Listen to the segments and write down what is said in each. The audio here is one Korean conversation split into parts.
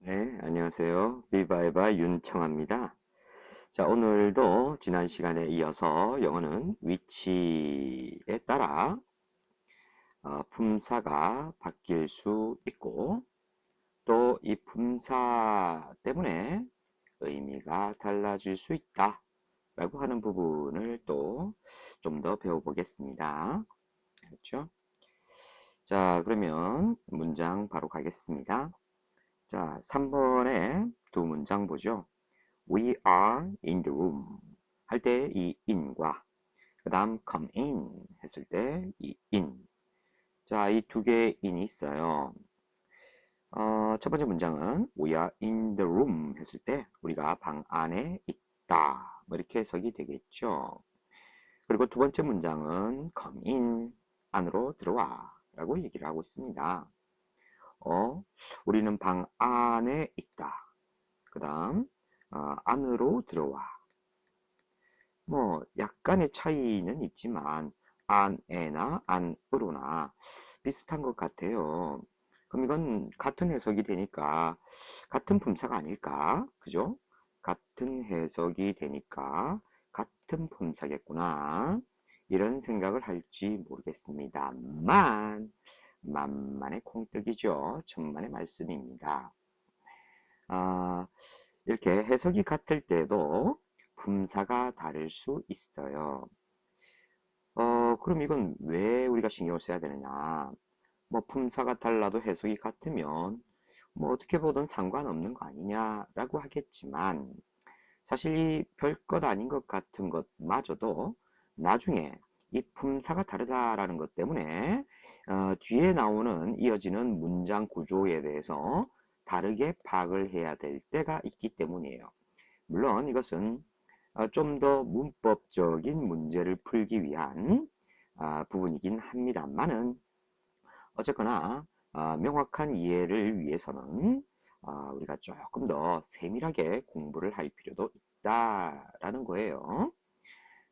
네, 안녕하세요. 비바이바 윤청아입니다. 자, 오늘도 지난 시간에 이어서 영어는 위치에 따라 품사가 바뀔 수 있고 또 이 품사 때문에 의미가 달라질 수 있다 라고 하는 부분을 또 좀 더 배워보겠습니다. 그렇죠? 자, 그러면 문장 바로 가겠습니다. 자, 3번에 두 문장 보죠. We are in the room 할 때 이 in과 그 다음 come in 했을 때 이 in. 자, 이 두 개의 in이 있어요. 첫 번째 문장은 we are in the room 했을 때 우리가 방 안에 있다. 뭐 이렇게 해석이 되겠죠. 그리고 두 번째 문장은 come in 안으로 들어와 라고 얘기를 하고 있습니다. 우리는 방 안에 있다. 그 다음 안으로 들어와. 뭐 약간의 차이는 있지만 안에나 안으로나 비슷한 것 같아요. 그럼 이건 같은 해석이 되니까 같은 품사가 아닐까? 그죠? 같은 해석이 되니까 같은 품사겠구나. 이런 생각을 할지 모르겠습니다만 만만의 콩떡이죠. 천만의 말씀입니다. 아, 이렇게 해석이 같을 때도 품사가 다를 수 있어요. 그럼 이건 왜 우리가 신경을 써야 되느냐? 뭐 품사가 달라도 해석이 같으면 뭐 어떻게 보든 상관없는 거 아니냐라고 하겠지만 사실 이 별것 아닌 것 같은 것마저도 나중에 이 품사가 다르다라는 것 때문에 뒤에 나오는 이어지는 문장 구조에 대해서 다르게 파악을 해야 될 때가 있기 때문이에요. 물론 이것은 좀 더 문법적인 문제를 풀기 위한 부분이긴 합니다만은 어쨌거나 명확한 이해를 위해서는 우리가 조금 더 세밀하게 공부를 할 필요도 있다라는 거예요.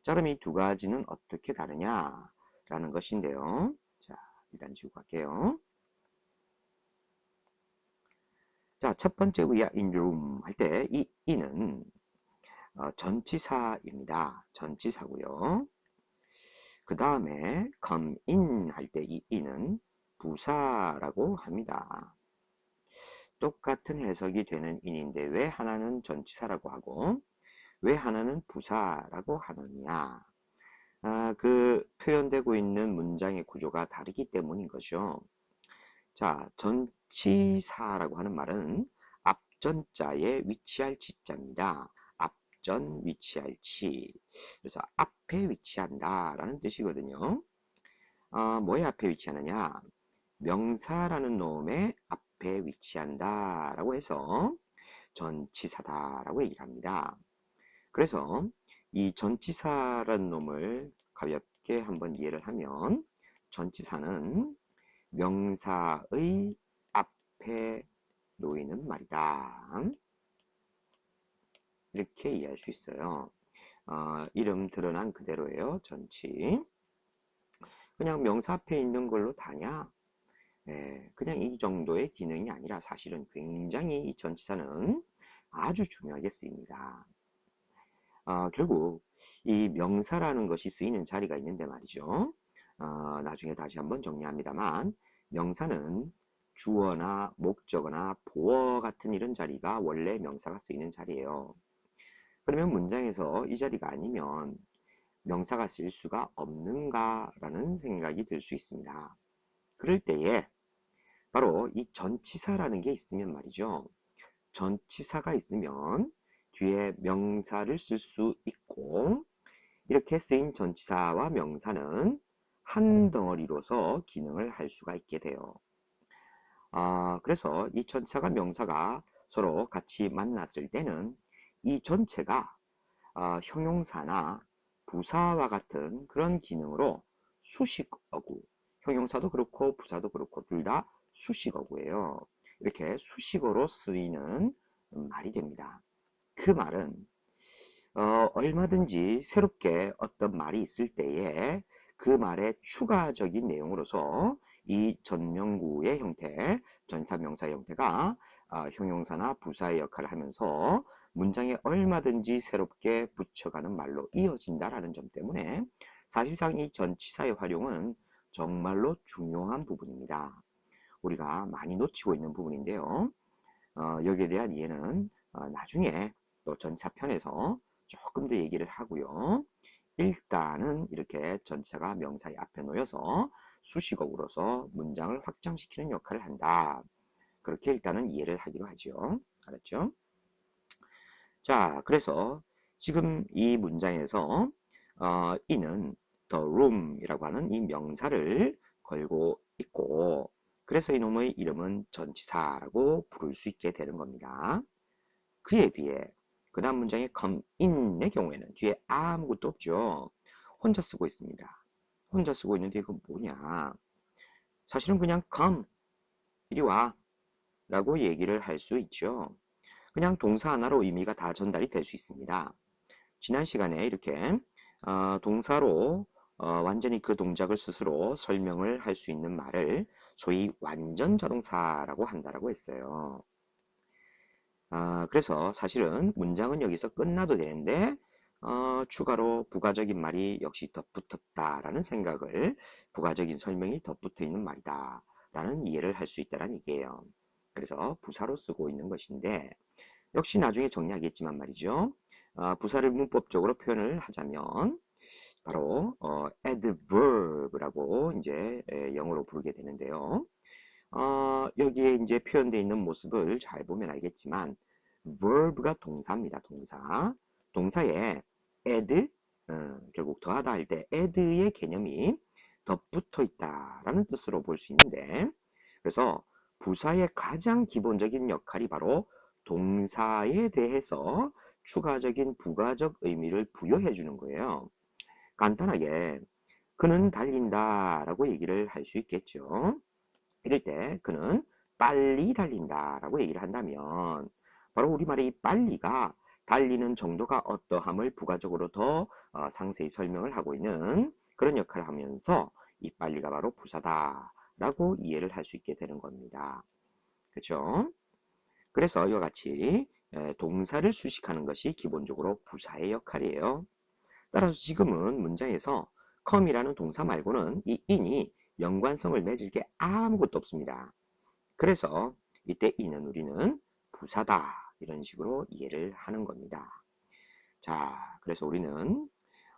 자, 그럼 이 두 가지는 어떻게 다르냐라는 것인데요. 자, 일단 지우고 갈게요. 자, 첫 번째 we are in the room 할 때 이 in은 전치사입니다. 전치사고요. 그 다음에 come in 할 때 이 in은 부사라고 합니다. 똑같은 해석이 되는 in인데 왜 하나는 전치사라고 하고 왜 하나는 부사라고 하느냐? 그 표현되고 있는 문장의 구조가 다르기 때문인 거죠. 자, 전치사라고 하는 말은 앞전자에 위치할 지자입니다. 앞전 위치할 치. 그래서 앞에 위치한다라는 뜻이거든요. 뭐의 앞에 위치하느냐? 명사라는 놈의 앞에 위치한다라고 해서 전치사다라고 얘기를 합니다. 그래서 이 전치사라는 놈을 가볍게 한번 이해를 하면 전치사는 명사의 앞에 놓이는 말이다. 이렇게 이해할 수 있어요. 이름 드러난 그대로예요. 전치. 그냥 명사 앞에 있는 걸로 다냐? 그냥 이 정도의 기능이 아니라 사실은 굉장히 이 전치사는 아주 중요하게 쓰입니다. 결국 이 명사라는 것이 쓰이는 자리가 있는데 말이죠. 나중에 다시 한번 정리합니다만 명사는 주어나 목적어나 보어 같은 이런 자리가 원래 명사가 쓰이는 자리예요. 그러면 문장에서 이 자리가 아니면 명사가 쓸 수가 없는가라는 생각이 들 수 있습니다. 그럴 때에 바로 이 전치사라는 게 있으면 말이죠. 전치사가 있으면 뒤에 명사를 쓸 수 있고 이렇게 쓰인 전치사와 명사는 한 덩어리로서 기능을 할 수가 있게 돼요. 그래서 이 전치사가 명사가 서로 같이 만났을 때는 이 전체가 형용사나 부사와 같은 그런 기능으로 수식어구, 형용사도 그렇고 부사도 그렇고 둘 다 수식어구예요. 이렇게 수식어로 쓰이는 말이 됩니다. 그 말은 얼마든지 새롭게 어떤 말이 있을 때에 그 말의 추가적인 내용으로서 이 전명구의 형태, 전사명사의 형태가 형용사나 부사의 역할을 하면서 문장에 얼마든지 새롭게 붙여가는 말로 이어진다라는 점 때문에 사실상 이 전치사의 활용은 정말로 중요한 부분입니다. 우리가 많이 놓치고 있는 부분인데요. 여기에 대한 이해는 나중에 또 전치사 편에서 조금 더 얘기를 하고요. 일단은 이렇게 전치사가 명사의 앞에 놓여서 수식어구로서 문장을 확장시키는 역할을 한다. 그렇게 일단은 이해를 하기로 하죠. 알았죠? 자, 그래서 지금 이 문장에서 이는 the room이라고 하는 이 명사를 걸고 있고, 그래서 이놈의 이름은 전치사라고 부를 수 있게 되는 겁니다. 그에 비해 그 다음 문장의 come in의 경우에는 뒤에 아무것도 없죠. 혼자 쓰고 있습니다. 혼자 쓰고 있는데 이거 뭐냐? 사실은 그냥 come, 이리 와 라고 얘기를 할 수 있죠. 그냥 동사 하나로 의미가 다 전달이 될 수 있습니다. 지난 시간에 이렇게 동사로 완전히 그 동작을 스스로 설명을 할 수 있는 말을 소위 완전 자동사라고 한다라고 했어요. 그래서 사실은 문장은 여기서 끝나도 되는데 추가로 부가적인 말이 역시 덧붙었다라는 생각을, 부가적인 설명이 덧붙어 있는 말이다 라는 이해를 할 수 있다는 얘기예요. 그래서 부사로 쓰고 있는 것인데, 역시 나중에 정리하겠지만 말이죠. 부사를 문법적으로 표현을 하자면 바로 adverb라고 이제 영어로 부르게 되는데요. 여기에 이제 표현되어 있는 모습을 잘 보면 알겠지만 verb가 동사입니다. 동사. 동사에 add, 결국 더하다 할 때 add의 개념이 덧붙어 있다라는 뜻으로 볼 수 있는데, 그래서 부사의 가장 기본적인 역할이 바로 동사에 대해서 추가적인 부가적 의미를 부여해 주는 거예요. 간단하게 그는 달린다라고 얘기를 할 수 있겠죠. 이럴 때 그는 빨리 달린다라고 얘기를 한다면 바로 우리말의 이 빨리가 달리는 정도가 어떠함을 부가적으로 더 상세히 설명을 하고 있는 그런 역할을 하면서 이 빨리가 바로 부사다라고 이해를 할 수 있게 되는 겁니다. 그렇죠? 그래서 이와 같이 동사를 수식하는 것이 기본적으로 부사의 역할이에요. 따라서 지금은 문장에서 come이라는 동사 말고는 이 in이 연관성을 맺을 게 아무것도 없습니다. 그래서 이때 in은 우리는 부사다 이런 식으로 이해를 하는 겁니다. 자, 그래서 우리는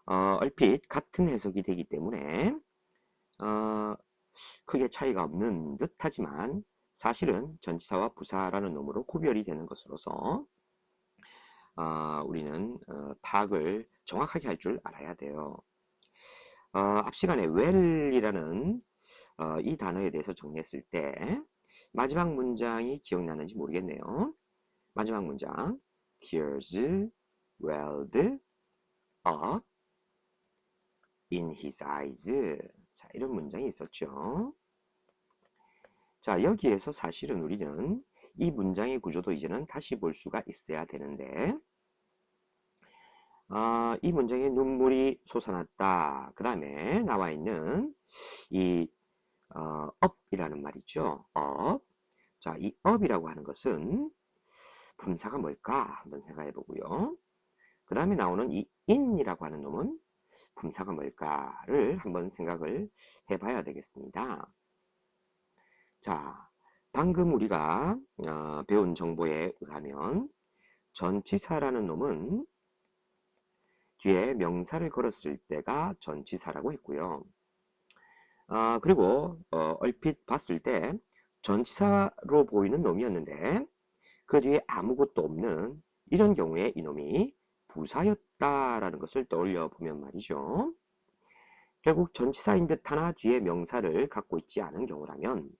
얼핏 같은 해석이 되기 때문에 크게 차이가 없는 듯 하지만 사실은 전치사와 부사라는 놈으로 구별이 되는 것으로서 우리는 파악을 정확하게 할 줄 알아야 돼요. 앞 시간에 well이라는 이 단어에 대해서 정리했을 때 마지막 문장이 기억나는지 모르겠네요. 마지막 문장 Tears welled up in his eyes. 자, 이런 문장이 있었죠. 자, 여기에서 사실은 우리는 이 문장의 구조도 이제는 다시 볼 수가 있어야 되는데, 이 문장에 눈물이 솟아났다. 그 다음에 나와 있는 이 up이라는 말이죠. up. 자, 이 up이라고 하는 것은 품사가 뭘까 한번 생각해 보고요. 그 다음에 나오는 이 in이라고 하는 놈은 품사가 뭘까를 한번 생각을 해봐야 되겠습니다. 자, 방금 우리가 배운 정보에 의하면 전치사라는 놈은 뒤에 명사를 걸었을 때가 전치사라고 했고요. 그리고 얼핏 봤을 때 전치사로 보이는 놈이었는데 그 뒤에 아무것도 없는 이런 경우에 이놈이 부사였다라는 것을 떠올려 보면 말이죠. 결국 전치사인 듯 하나 뒤에 명사를 갖고 있지 않은 경우라면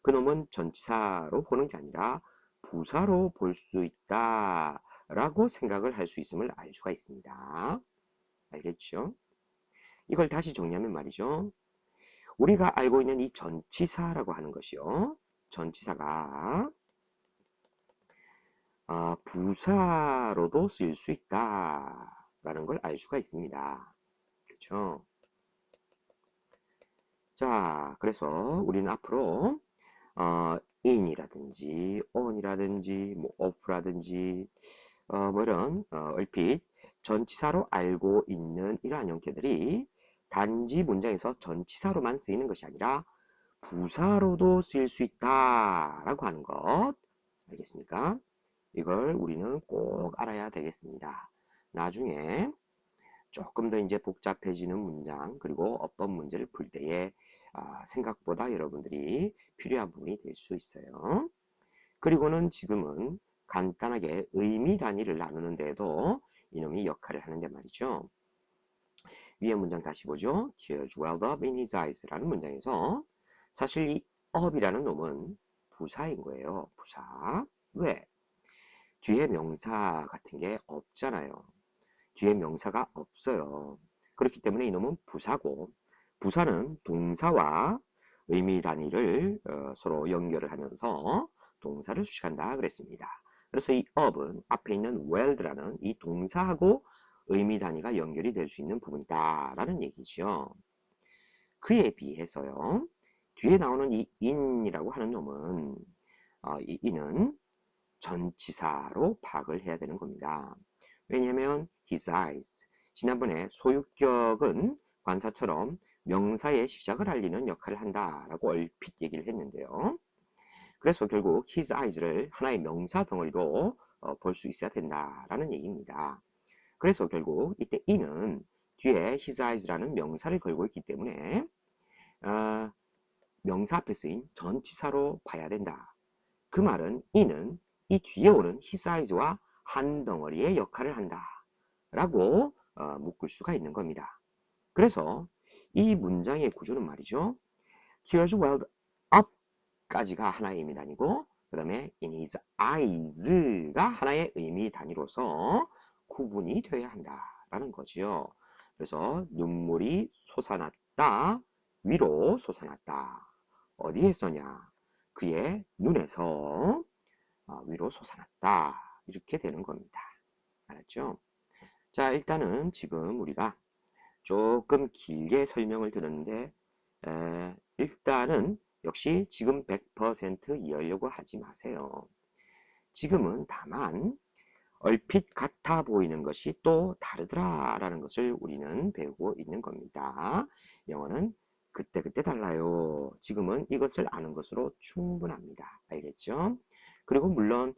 그놈은 전치사로 보는 게 아니라 부사로 볼 수 있다라고 생각을 할 수 있음을 알 수가 있습니다. 알겠죠? 이걸 다시 정리하면 말이죠. 우리가 알고 있는 이 전치사라고 하는 것이요. 전치사가 부사로도 쓸 수 있다라는 걸 알 수가 있습니다. 그렇죠? 자, 그래서 우리는 앞으로 in이라든지 on이라든지 뭐 off라든지 뭐 이런 얼핏 전치사로 알고 있는 이러한 형태들이 단지 문장에서 전치사로만 쓰이는 것이 아니라 부사로도 쓰일 수 있다라고 하는 것 알겠습니까? 이걸 우리는 꼭 알아야 되겠습니다. 나중에 조금 더 이제 복잡해지는 문장 그리고 어법 문제를 풀 때에 생각보다 여러분들이 필요한 부분이 될 수 있어요. 그리고는 지금은 간단하게 의미 단위를 나누는 데에도 이놈이 역할을 하는데 말이죠. 위에 문장 다시 보죠. Tears welled up in his eyes 라는 문장에서 사실 이 up이라는 놈은 부사인 거예요. 부사. 왜? 뒤에 명사 같은 게 없잖아요. 뒤에 명사가 없어요. 그렇기 때문에 이놈은 부사고 부사는 동사와 의미 단위를 서로 연결을 하면서 동사를 수식한다 그랬습니다. 그래서 이 up은 앞에 있는 welled라는 이 동사하고 의미 단위가 연결이 될 수 있는 부분이다 라는 얘기죠. 그에 비해서요. 뒤에 나오는 이 in이라고 하는 놈은 이 in은 전치사로 파악을 해야 되는 겁니다. 왜냐하면 his eyes 지난번에 소유격은 관사처럼 명사의 시작을 알리는 역할을 한다라고 얼핏 얘기를 했는데요. 그래서 결국 his eyes를 하나의 명사 덩어리로 볼 수 있어야 된다라는 얘기입니다. 그래서 결국 이때 이는 뒤에 his eyes라는 명사를 걸고 있기 때문에 명사 앞에 쓰인 전치사로 봐야 된다. 그 말은 이는 이 뒤에 오는 his eyes와 한 덩어리의 역할을 한다 라고 묶을 수가 있는 겁니다. 그래서 이 문장의 구조는 말이죠. Tears welled up 까지가 하나의 의미 단위고 그 다음에 in his eyes가 하나의 의미 단위로서 구분이 되어야 한다라는 거지요. 그래서 눈물이 솟아났다, 위로 솟아났다. 어디에 써냐? 그의 눈에서 위로 솟아났다. 이렇게 되는 겁니다. 알았죠? 자, 일단은 지금 우리가 조금 길게 설명을 들었는데 일단은 역시 지금 100% 이해하려고 하지 마세요. 지금은 다만 얼핏 같아 보이는 것이 또 다르더라라는 것을 우리는 배우고 있는 겁니다. 영어는 그때그때 달라요. 지금은 이것을 아는 것으로 충분합니다. 알겠죠? 그리고 물론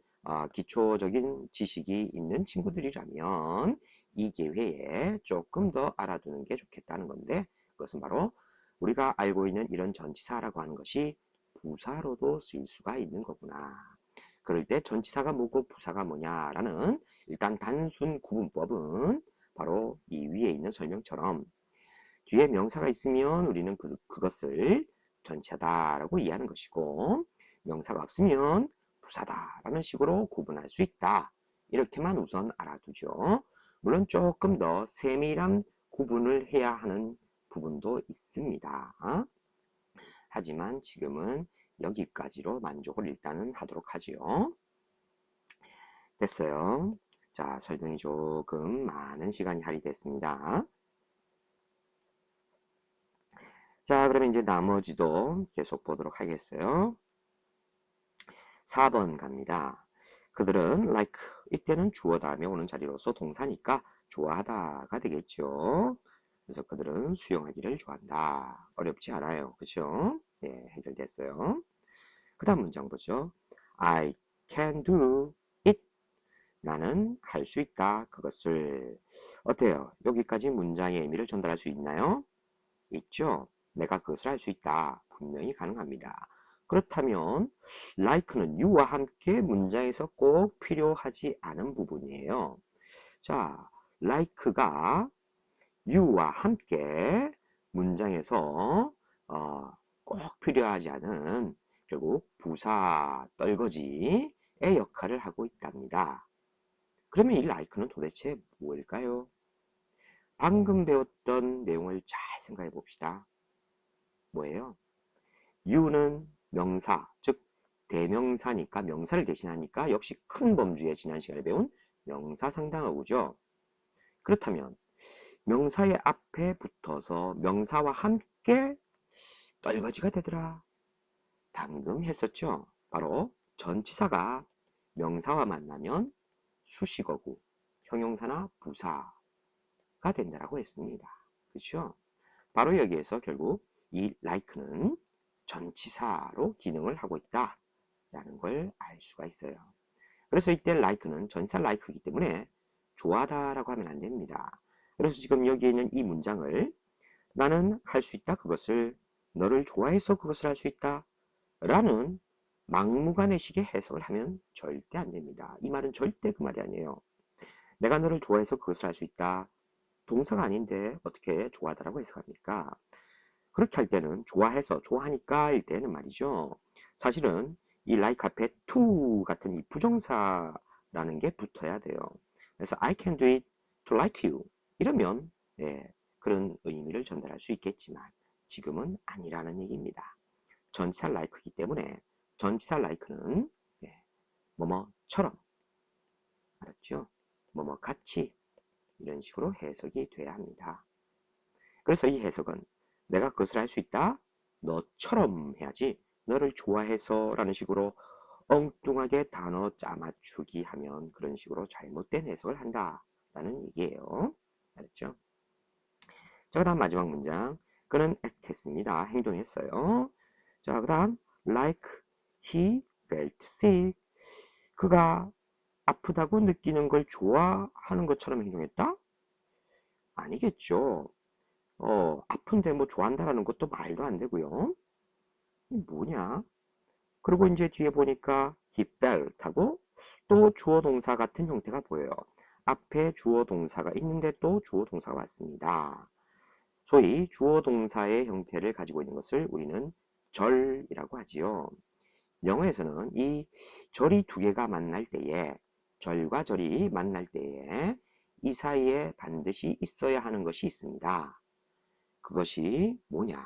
기초적인 지식이 있는 친구들이라면 이 기회에 조금 더 알아두는 게 좋겠다는 건데 그것은 바로 우리가 알고 있는 이런 전치사라고 하는 것이 부사로도 쓸 수가 있는 거구나. 그럴 때 전치사가 뭐고 부사가 뭐냐라는 일단 단순 구분법은 바로 이 위에 있는 설명처럼 뒤에 명사가 있으면 우리는 그것을 전치사다라고 이해하는 것이고 명사가 없으면 부사다라는 식으로 구분할 수 있다. 이렇게만 우선 알아두죠. 물론 조금 더 세밀한 구분을 해야 하는 부분도 있습니다. 하지만 지금은 여기까지로 만족을 일단은 하도록 하지요. 됐어요. 자, 설명이 조금 많은 시간이 할애됐습니다. 자, 그러면 이제 나머지도 계속 보도록 하겠어요. 4번 갑니다. 그들은 like 이때는 주어 다음에 오는 자리로서 동사니까 좋아하다가 되겠죠. 그래서 그들은 수영하기를 좋아한다. 어렵지 않아요. 그렇죠? 예, 해결됐어요. 그 다음 문장 보죠. I can do it. 나는 할 수 있다. 그것을. 어때요? 여기까지 문장의 의미를 전달할 수 있나요? 있죠? 내가 그것을 할 수 있다. 분명히 가능합니다. 그렇다면 like는 you와 함께 문장에서 꼭 필요하지 않은 부분이에요. 자, like가 you와 함께 문장에서 꼭 필요하지 않은 결국 부사 떨거지의 역할을 하고 있답니다. 그러면 이 like는 도대체 뭘까요? 방금 배웠던 내용을 잘 생각해 봅시다. 뭐예요? you는 명사, 즉 대명사니까 명사를 대신하니까 역시 큰 범주의 지난 시간에 배운 명사상당어구죠. 그렇다면 명사의 앞에 붙어서 명사와 함께 떨거지가 되더라. 방금 했었죠. 바로 전치사가 명사와 만나면 수식어구, 형용사나 부사가 된다라고 했습니다. 그렇죠? 바로 여기에서 결국 이 like는 전치사로 기능을 하고 있다라는 걸 알 수가 있어요. 그래서 이때 like는 전치사 like이기 때문에 좋아하다라고 하면 안 됩니다. 그래서 지금 여기에 있는 이 문장을 나는 할 수 있다 그것을, 너를 좋아해서 그것을 할 수 있다 라는 막무가내식의 해석을 하면 절대 안 됩니다. 이 말은 절대 그 말이 아니에요. 내가 너를 좋아해서 그것을 할 수 있다. 동사가 아닌데 어떻게 좋아하다라고 해석합니까? 그렇게 할 때는 좋아해서, 좋아하니까 일 때는 말이죠. 사실은 이 like 앞에 to 같은 이 부정사라는 게 붙어야 돼요. 그래서 I can do it to like you. 이러면 그런 의미를 전달할 수 있겠지만 지금은 아니라는 얘기입니다. 전치사 like이기 때문에 전치사 like는 뭐뭐처럼, 알았죠? 뭐뭐 같이 이런 식으로 해석이 돼야 합니다. 그래서 이 해석은 내가 그것을 할 수 있다? 너처럼 해야지 너를 좋아해서 라는 식으로 엉뚱하게 단어 짜맞추기 하면 그런 식으로 잘못된 해석을 한다 라는 얘기예요. 알았죠? 자, 그 다음 마지막 문장. 그는 act 했습니다. 행동했어요. 자, 그 다음 like he felt sick. 그가 아프다고 느끼는 걸 좋아하는 것처럼 행동했다? 아니겠죠. 아픈데 뭐 좋아한다라는 것도 말도 안 되고요. 뭐냐? 그리고 이제 뒤에 보니까 he felt 하고 또 주어 동사 같은 형태가 보여요. 앞에 주어 동사가 있는데 또 주어 동사가 왔습니다. 소위 주어 동사의 형태를 가지고 있는 것을 우리는 절이라고 하지요. 영어에서는 이 절이 두 개가 만날 때에, 절과 절이 만날 때에 이 사이에 반드시 있어야 하는 것이 있습니다. 그것이 뭐냐?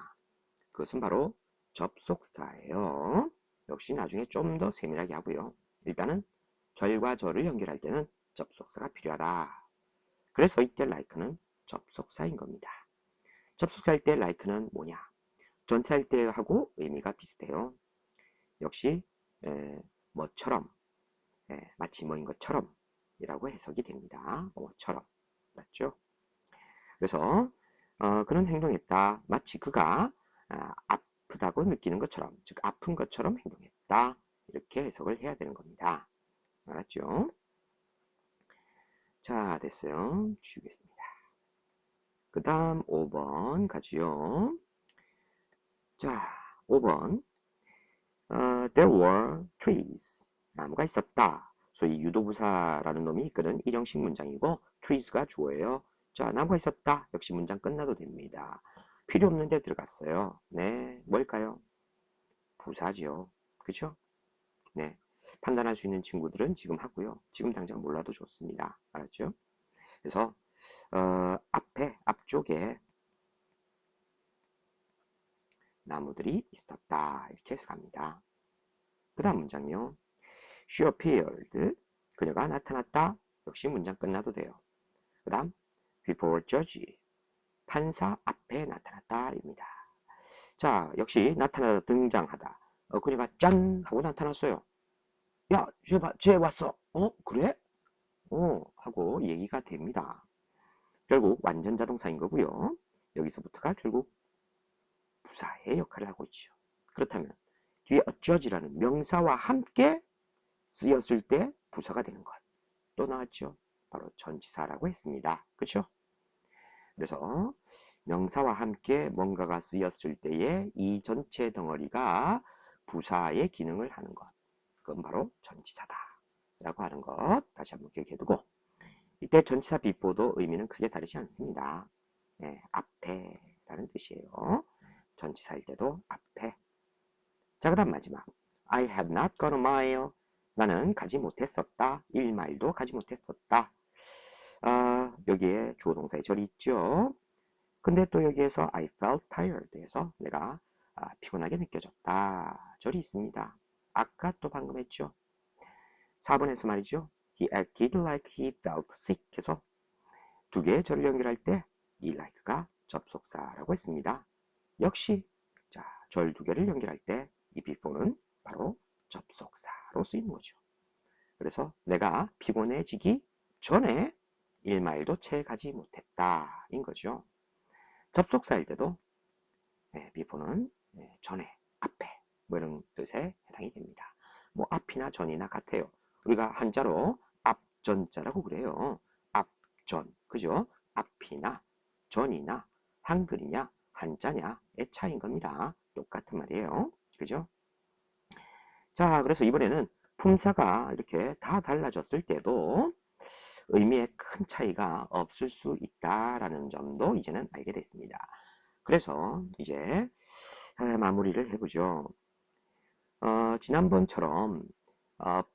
그것은 바로 접속사예요. 역시 나중에 좀 더 세밀하게 하고요. 일단은 절과 절을 연결할 때는 접속사가 필요하다. 그래서 이때 like는 접속사인 겁니다. 접속사일 때 like는 뭐냐? 전치사일 때하고 의미가 비슷해요. 역시 뭐처럼, 마치 뭐인 것처럼 이라고 해석이 됩니다. 뭐처럼, 맞죠? 그래서 그는 행동했다. 마치 그가 아프다고 느끼는 것처럼, 즉 아픈 것처럼 행동했다. 이렇게 해석을 해야 되는 겁니다. 알았죠? 자, 됐어요. 지우겠습니다. 그 다음 5번 가지요. 자, 5번. There were trees. 나무가 있었다. 소위 유도부사라는 놈이 이끄는 일형식 문장이고 trees가 주어예요. 자, 나무가 있었다. 역시 문장 끝나도 됩니다. 필요 없는데 들어갔어요. 네, 뭘까요? 부사지요. 그쵸? 네, 판단할 수 있는 친구들은 지금 하고요. 지금 당장 몰라도 좋습니다. 알았죠? 그래서 앞쪽에 나무들이 있었다. 이렇게 해석합니다. 그 다음 문장이요. She appeared. 그녀가 나타났다. 역시 문장 끝나도 돼요. 그 다음 before judge. 판사 앞에 나타났다 입니다. 자, 역시 나타나다 등장하다. 그녀가 짠 하고 나타났어요. 야, 쟤 왔어. 그래? 하고 얘기가 됩니다. 결국 완전 자동사인 거고요. 여기서부터가 결국 부사의 역할을 하고 있죠. 그렇다면 뒤에 a judge라는 명사와 함께 쓰였을 때 부사가 되는 것. 또 나왔죠. 바로 전치사라고 했습니다. 그렇죠? 그래서 명사와 함께 뭔가가 쓰였을 때에 이 전체 덩어리가 부사의 기능을 하는 것. 그건 바로 전치사다. 라고 하는 것 다시 한번 기억해두고, 이때 전치사 before도 의미는 크게 다르지 않습니다. 앞에 라는 뜻이에요. 전치사일 때도 앞에. 자, 그 다음 마지막. I had not gone a mile. 나는 가지 못했었다. 1마일도 가지 못했었다. 여기에 주어 동사의 절이 있죠. 근데 또 여기에서 I felt tired 해서 내가 피곤하게 느껴졌다. 절이 있습니다. 아까 또 방금 했죠. 4번에서 말이죠. He acted like he felt sick 해서 두 개의 절을 연결할 때 이 like가 접속사라고 했습니다. 역시 자, 절 두 개를 연결할 때 이 before는 바로 접속사로 쓰이는 거죠. 그래서 내가 피곤해지기 전에 1마일도 채 가지 못했다 인 거죠. 접속사일 때도 before는 전에, 앞에 뭐 이런 뜻에 해당이 됩니다. 뭐 앞이나 전이나 같아요. 우리가 한자로 앞전자라고 그래요. 앞전, 그죠? 앞이나 전이나 한글이냐 한자냐의 차이인 겁니다. 똑같은 말이에요. 그죠? 자, 그래서 이번에는 품사가 이렇게 다 달라졌을 때도 의미에 큰 차이가 없을 수 있다라는 점도 이제는 알게 됐습니다. 그래서 이제 마무리를 해보죠. 지난번처럼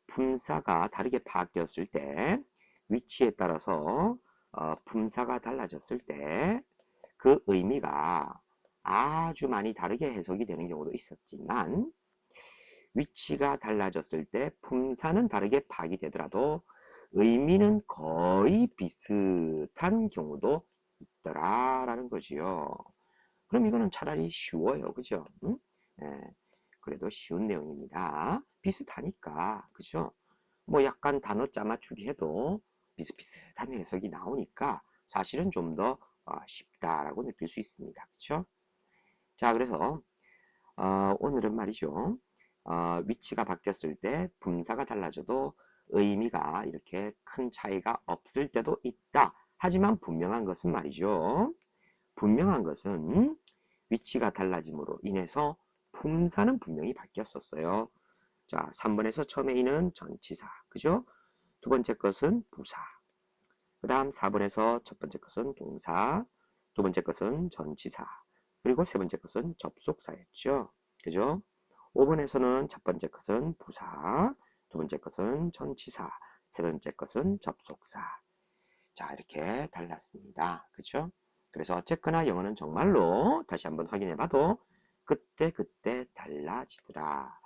품사가 다르게 바뀌었을 때 위치에 따라서 품사가 달라졌을 때 그 의미가 아주 많이 다르게 해석이 되는 경우도 있었지만 위치가 달라졌을 때 품사는 다르게 파악되더라도 의미는 거의 비슷한 경우도 있더라라는 거지요. 그럼 이거는 차라리 쉬워요. 그죠? 응? 그래도 쉬운 내용입니다. 비슷하니까. 그죠? 뭐 약간 단어 짜맞추기 해도 비슷비슷한 해석이 나오니까 사실은 좀 더 쉽다라고 느낄 수 있습니다. 그죠? 자, 그래서 오늘은 말이죠. 위치가 바뀌었을 때 분사가 달라져도 의미가 이렇게 큰 차이가 없을 때도 있다. 하지만 분명한 것은 말이죠. 분명한 것은 위치가 달라짐으로 인해서 품사는 분명히 바뀌었었어요. 자, 3번에서 처음에 있는 전치사, 그죠? 두 번째 것은 부사. 그 다음 4번에서 첫 번째 것은 동사, 두 번째 것은 전치사, 그리고 세 번째 것은 접속사였죠. 그죠? 5번에서는 첫 번째 것은 부사, 두 번째 것은 전치사, 세 번째 것은 접속사. 자, 이렇게 달랐습니다. 그죠? 그래서 어쨌거나 영어는 정말로 다시 한번 확인해 봐도 그때 달라지더라.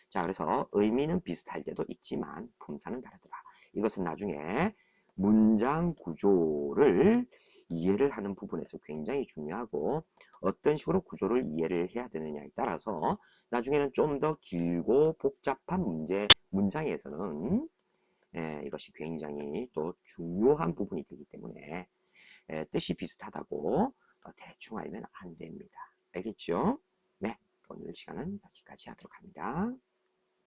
자, 그래서 의미는 비슷할 때도 있지만 품사는 다르더라. 이것은 나중에 문장 구조를 이해를 하는 부분에서 굉장히 중요하고 어떤 식으로 구조를 이해를 해야 되느냐에 따라서 나중에는 좀 더 길고 복잡한 문장에서는 이것이 굉장히 또 중요한 부분이 되기 때문에 뜻이 비슷하다고 대충 알면 안 됩니다. 알겠죠? 네, 오늘 시간은 여기까지 하도록 합니다.